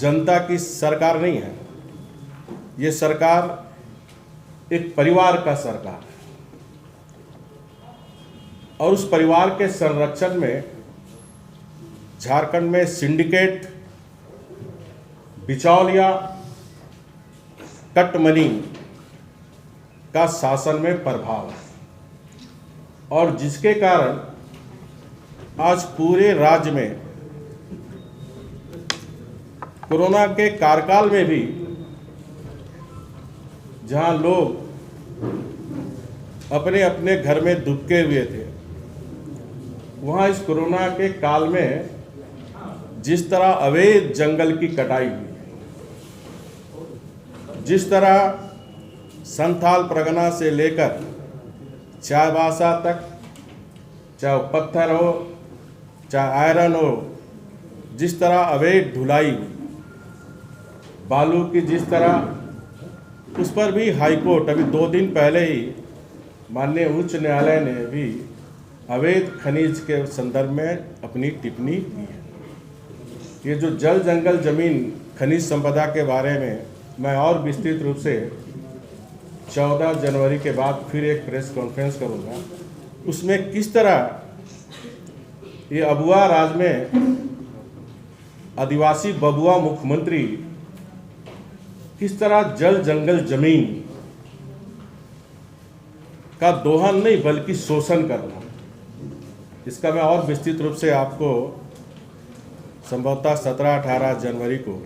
जनता की सरकार नहीं है, ये सरकार एक परिवार का सरकार है और उस परिवार के संरक्षण में झारखंड में सिंडिकेट, बिचौलिया, कटमनी का शासन में प्रभाव है और जिसके कारण आज पूरे राज्य में कोरोना के कार्यकाल में भी जहां लोग अपने अपने घर में दुबके हुए थे, वहां इस कोरोना के काल में जिस तरह अवैध जंगल की कटाई हुई, जिस तरह संथाल परगना से लेकर चाईबासा तक, चाहे पत्थर हो चाहे आयरन हो, जिस तरह अवैध ढुलाई हुई, बालू की जिस तरह, उस पर भी हाईकोर्ट अभी 2 दिन पहले ही माननीय उच्च न्यायालय ने भी अवैध खनिज के संदर्भ में अपनी टिप्पणी की है। ये जो जल जंगल जमीन खनिज संपदा के बारे में मैं और विस्तृत रूप से 14 जनवरी के बाद फिर एक प्रेस कॉन्फ्रेंस करूंगा। उसमें किस तरह ये अबुआ राज में आदिवासी बबुआ मुख्यमंत्री किस तरह जल जंगल जमीन का दोहन नहीं बल्कि शोषण करना, इसका मैं और विस्तृत रूप से आपको संभवतः 17-18 जनवरी को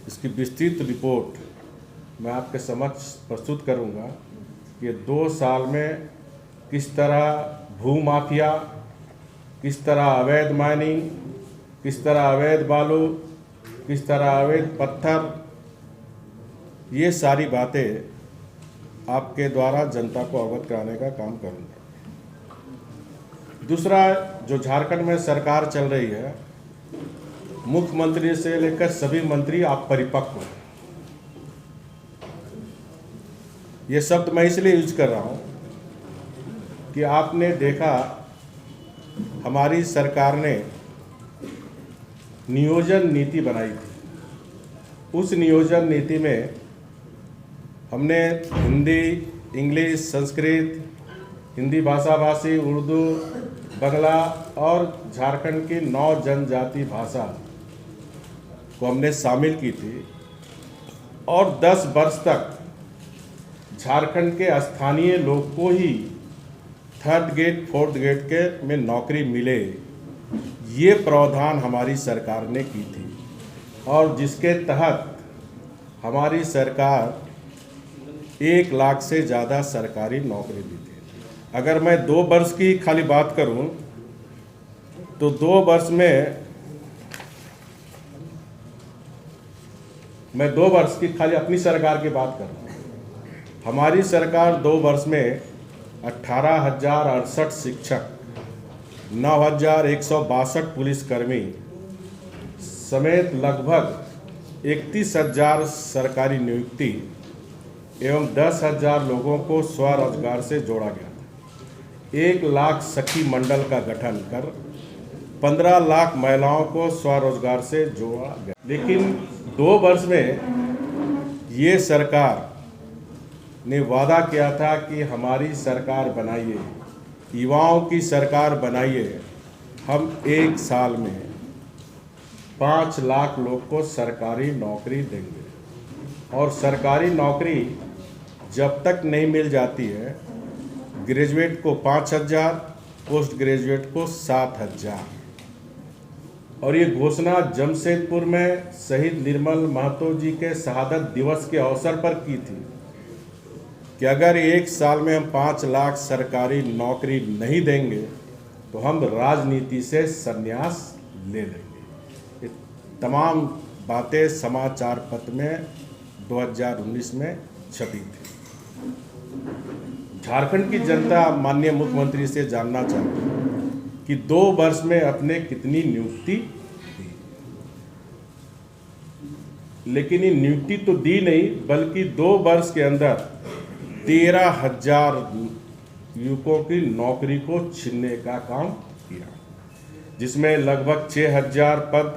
इसकी विस्तृत रिपोर्ट मैं आपके समक्ष प्रस्तुत करूंगा। ये 2 साल में किस तरह भूमाफिया, किस तरह अवैध माइनिंग, किस तरह अवैध बालू, किस तरह अवैध पत्थर, ये सारी बातें आपके द्वारा जनता को अवगत कराने का काम करूंगा। दूसरा, जो झारखंड में सरकार चल रही है, मुख्यमंत्री से लेकर सभी मंत्री आप परिपक्व हैं। ये शब्द मैं इसलिए यूज कर रहा हूँ कि आपने देखा हमारी सरकार ने नियोजन नीति बनाई थी। उस नियोजन नीति में हमने हिंदी, इंग्लिश, संस्कृत, हिंदी भाषा भाषी, उर्दू, बंगला और झारखंड की 9 जनजाति भाषा को हमने शामिल की थी और 10 वर्ष तक झारखंड के स्थानीय लोग को ही 3rd ग्रेड 4th ग्रेड के में नौकरी मिले, ये प्रावधान हमारी सरकार ने की थी और जिसके तहत हमारी सरकार 1 लाख से ज़्यादा सरकारी नौकरी दी थी। अगर मैं 2 वर्ष की खाली बात करूं तो 2 वर्ष में मैं 2 वर्ष की खाली अपनी सरकार की बात कर रहा हूँ। हमारी सरकार 2 वर्ष में 18,068 शिक्षक, 9,162 पुलिसकर्मी समेत लगभग 31,000 सरकारी नियुक्ति एवं 10,000 लोगों को स्वरोजगार से जोड़ा गया था। 1 लाख सखी मंडल का गठन कर 15 लाख महिलाओं को स्वरोजगार से जोड़ा गया। लेकिन 2 वर्ष में ये सरकार ने वादा किया था कि हमारी सरकार बनाइए, युवाओं की सरकार बनाइए, हम 1 साल में 5 लाख लोग को सरकारी नौकरी देंगे और सरकारी नौकरी जब तक नहीं मिल जाती है, ग्रेजुएट को 5,000, पोस्ट ग्रेजुएट को 7,000। और ये घोषणा जमशेदपुर में शहीद निर्मल महतो जी के शहादत दिवस के अवसर पर की थी कि अगर 1 साल में हम 5 लाख सरकारी नौकरी नहीं देंगे तो हम राजनीति से संन्यास ले लेंगे। ये तमाम बातें समाचार पत्र में 2019 में छपी थी। झारखंड की जनता माननीय मुख्यमंत्री से जानना चाहती है कि 2 वर्ष में अपने कितनी नियुक्ति दी, लेकिन ये नियुक्ति तो दी नहीं बल्कि 2 वर्ष के अंदर 13,000 युवकों की नौकरी को छीनने का काम किया, जिसमें लगभग 6,000 पद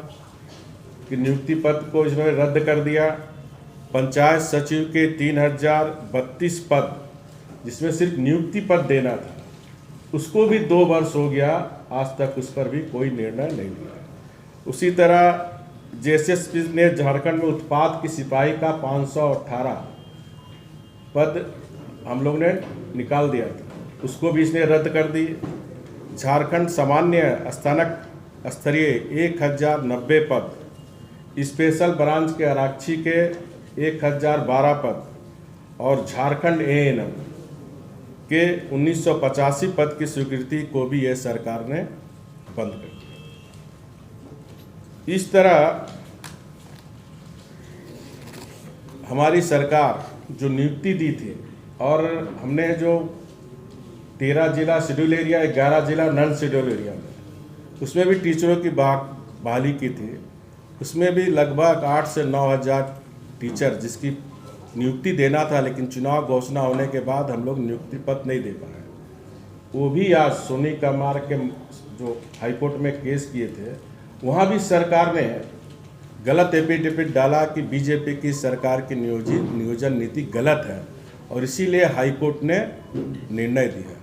कि नियुक्ति पद को इन्होंने रद्द कर दिया। पंचायत सचिव के 3032 पद, जिसमें सिर्फ नियुक्ति पद देना था, उसको भी 2 वर्ष हो गया, आज तक उस पर भी कोई निर्णय नहीं लिया। उसी तरह जेएसएसपी ने झारखंड में उत्पाद की सिपाही का 518 पद हम लोग ने निकाल दिया था, उसको भी इसने रद्द कर दी। झारखंड सामान्य स्नातक स्तरीय 1090 पद, स्पेशल ब्रांच के आरक्षी के 1012 पद और झारखंड एएनएम के 1985 पद की स्वीकृति को भी यह सरकार ने बंद कर दिया। इस तरह हमारी सरकार जो नियुक्ति दी थी, और हमने जो 13 जिला शेड्यूल एरिया, 11 जिला नॉन शेड्यूल एरिया में, उसमें भी टीचरों की बहाली की थी। उसमें भी लगभग 8 से 9 हज़ार टीचर जिसकी नियुक्ति देना था, लेकिन चुनाव घोषणा होने के बाद हम लोग नियुक्ति पत्र नहीं दे पाए। वो भी आज सोनी कमार के जो हाईकोर्ट में केस किए थे, वहाँ भी सरकार ने गलत एफिडेविट डाला कि बीजेपी की सरकार की नियोजन नीति गलत है, और इसीलिए हाईकोर्ट ने निर्णय दिया।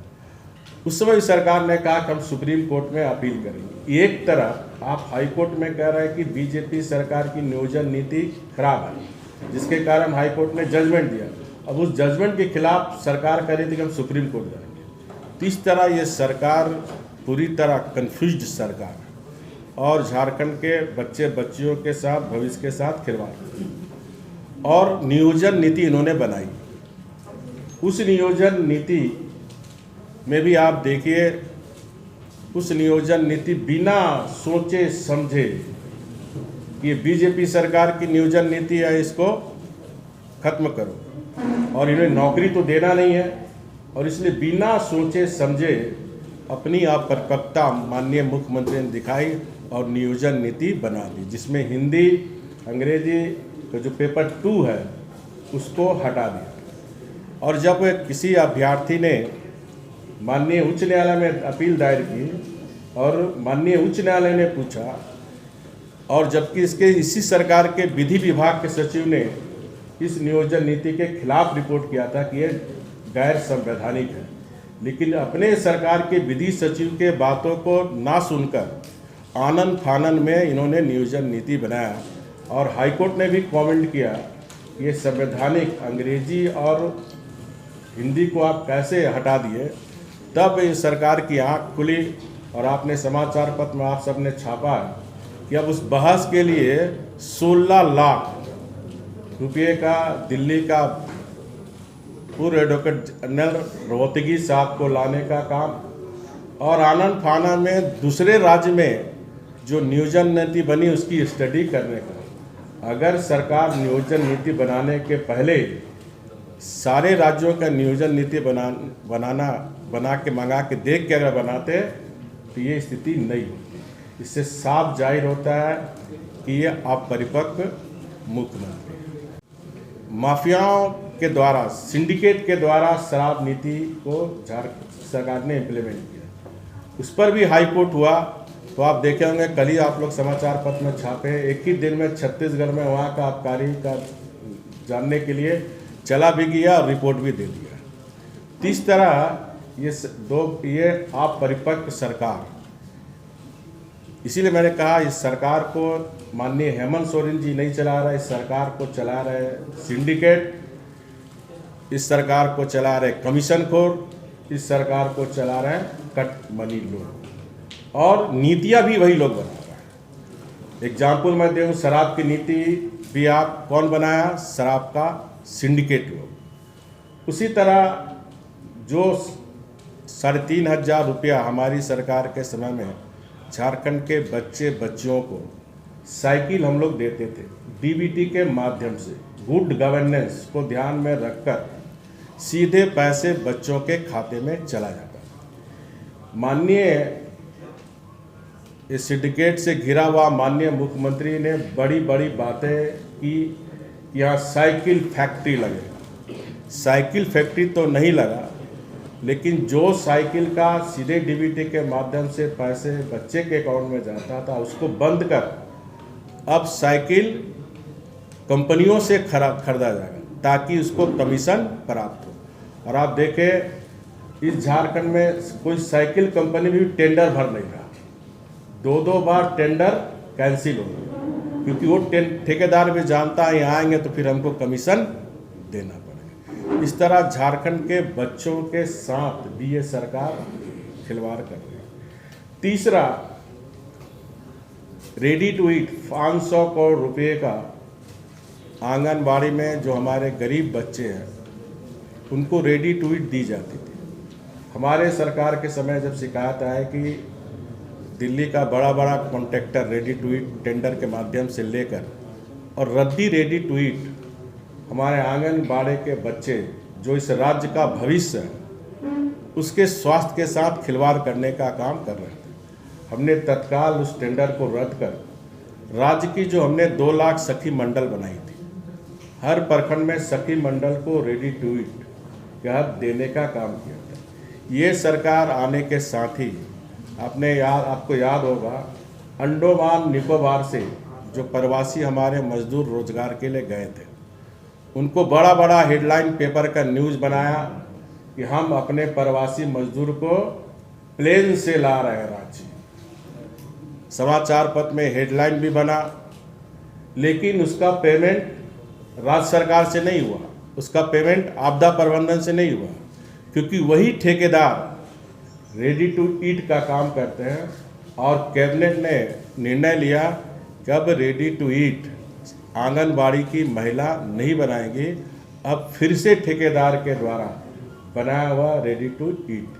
उस समय सरकार ने कहा कि हम सुप्रीम कोर्ट में अपील करेंगे। एक तरफ आप हाईकोर्ट में कह रहे हैं कि बीजेपी सरकार की नियोजन नीति खराब है, जिसके कारण हाईकोर्ट ने जजमेंट दिया। अब उस जजमेंट के खिलाफ सरकार कह रही थी कि हम सुप्रीम कोर्ट जाएंगे। तो इस तरह ये सरकार पूरी तरह कन्फ्यूज्ड सरकार है, और झारखंड के बच्चे बच्चियों के साथ, भविष्य के साथ खिलवाड़। और नियोजन नीति इन्होंने बनाई। उस नियोजन नीति में भी आप देखिए, उस नियोजन नीति बिना सोचे समझे, ये बीजेपी सरकार की नियोजन नीति है, इसको खत्म करो, और इन्हें नौकरी तो देना नहीं है, और इसलिए बिना सोचे समझे अपनी अपरिपक्वता माननीय मुख्यमंत्री ने दिखाई और नियोजन नीति बना दी, जिसमें हिंदी अंग्रेजी का जो पेपर 2 है उसको हटा दिया। और जब किसी अभ्यर्थी ने माननीय उच्च न्यायालय में अपील दायर की और माननीय उच्च न्यायालय ने पूछा, और जबकि इसी सरकार के विधि विभाग के सचिव ने इस नियोजन नीति के खिलाफ रिपोर्ट किया था कि ये गैर संवैधानिक है, लेकिन अपने सरकार के विधि सचिव के बातों को ना सुनकर आनन फानन में इन्होंने नियोजन नीति बनाया, और हाईकोर्ट ने भी कमेंट किया ये संवैधानिक अंग्रेजी और हिंदी को आप कैसे हटा दिए। तब इस सरकार की आंख खुली, और आपने समाचार पत्र में आप सबने छापा कि अब उस बहस के लिए 16 लाख रुपये का दिल्ली का पूर्व एडवोकेट जनरल रोहतगी साहब को लाने का काम, और आनंद फानन में दूसरे राज्य में जो नियोजन नीति बनी उसकी स्टडी करने का। अगर सरकार नियोजन नीति बनाने के पहले सारे राज्यों का नियोजन नीति बना के मंगा के देख के अगर बनाते तो ये स्थिति नहीं होती। इससे साफ जाहिर होता है कि ये अपरिपक्व मुख्यमंत्री। माफियाओं के द्वारा, सिंडिकेट के द्वारा शराब नीति को सरकार ने इम्प्लीमेंट किया, उस पर भी हाई कोर्ट हुआ। तो आप देखे होंगे, कल ही आप लोग समाचार पत्र में छापे, एक ही दिन में छत्तीसगढ़ में वहाँ का आबकारी का जानने के लिए चला भी गया और रिपोर्ट भी दे दिया। तो इस तरह ये अपरिपक्व सरकार, इसीलिए मैंने कहा इस सरकार को माननीय हेमंत सोरेन जी नहीं चला रहे, इस सरकार को चला रहे सिंडिकेट, इस सरकार को चला रहे कमीशनखोर, इस सरकार को चला रहे कट मनी लोग, और नीतियां भी वही लोग बना रहे हैं। एग्जाम्पल मैं दूँ, शराब की नीति भी आप कौन बनाया? शराब का सिंडिकेट लोग। उसी तरह जो 3,500 रुपया हमारी सरकार के समय में झारखंड के बच्चे बच्चियों को साइकिल हम लोग देते थे, डीबीटी के माध्यम से गुड गवर्नेंस को ध्यान में रखकर सीधे पैसे बच्चों के खाते में चला जाता। माननीय इस सिंडिकेट से घिरा हुआ माननीय मुख्यमंत्री ने बड़ी बड़ी बातें की, यहाँ साइकिल फैक्ट्री लगेगा। साइकिल फैक्ट्री तो नहीं लगा, लेकिन जो साइकिल का सीधे डीबीटी के माध्यम से पैसे बच्चे के अकाउंट में जाता था उसको बंद कर अब साइकिल कंपनियों से खरीदा जाएगा ताकि उसको कमीशन प्राप्त हो। और आप देखें इस झारखंड में कोई साइकिल कंपनी भी टेंडर भर नहीं रहा, दो बार टेंडर कैंसिल हो गया, क्योंकि वो ठेकेदार भी जानता है यहाँ आएंगे तो फिर हमको कमीशन देना पड़ेगा। इस तरह झारखंड के बच्चों के साथ भी ये सरकार खिलवाड़ कर रही है। तीसरा, रेडी टू ईट 500 करोड़ रुपए का आंगनबाड़ी में जो हमारे गरीब बच्चे हैं उनको रेडी टू ईट दी जाती थी। हमारे सरकार के समय जब शिकायत आए कि दिल्ली का बड़ा contractor ready to eat tender के माध्यम से लेकर और रद्दी रेडी टू ईट हमारे आंगनबाड़ी के बच्चे जो इस राज्य का भविष्य है उसके स्वास्थ्य के साथ खिलवाड़ करने का काम कर रहे थे। हमने तत्काल उस टेंडर को रद्द कर राज्य की जो हमने 2 लाख सखी मंडल बनाई थी, हर प्रखंड में सखी मंडल को रेडी टू ईट के हक देने का काम किया था। ये सरकार आने के साथ ही आपको याद होगा अंडमान निकोबार से जो प्रवासी हमारे मजदूर रोजगार के लिए गए थे उनको बड़ा हेडलाइन पेपर का न्यूज़ बनाया कि हम अपने प्रवासी मजदूर को प्लेन से ला रहे हैं रांची। समाचार पत्र में हेडलाइन भी बना, लेकिन उसका पेमेंट राज्य सरकार से नहीं हुआ, उसका पेमेंट आपदा प्रबंधन से नहीं हुआ, क्योंकि वही ठेकेदार रेडी टू ईट का काम करते हैं। और कैबिनेट ने निर्णय लिया कि अब रेडी टू ईट आंगनबाड़ी की महिला नहीं बनाएंगी, अब फिर से ठेकेदार के द्वारा बनाया हुआ रेडी टू ईट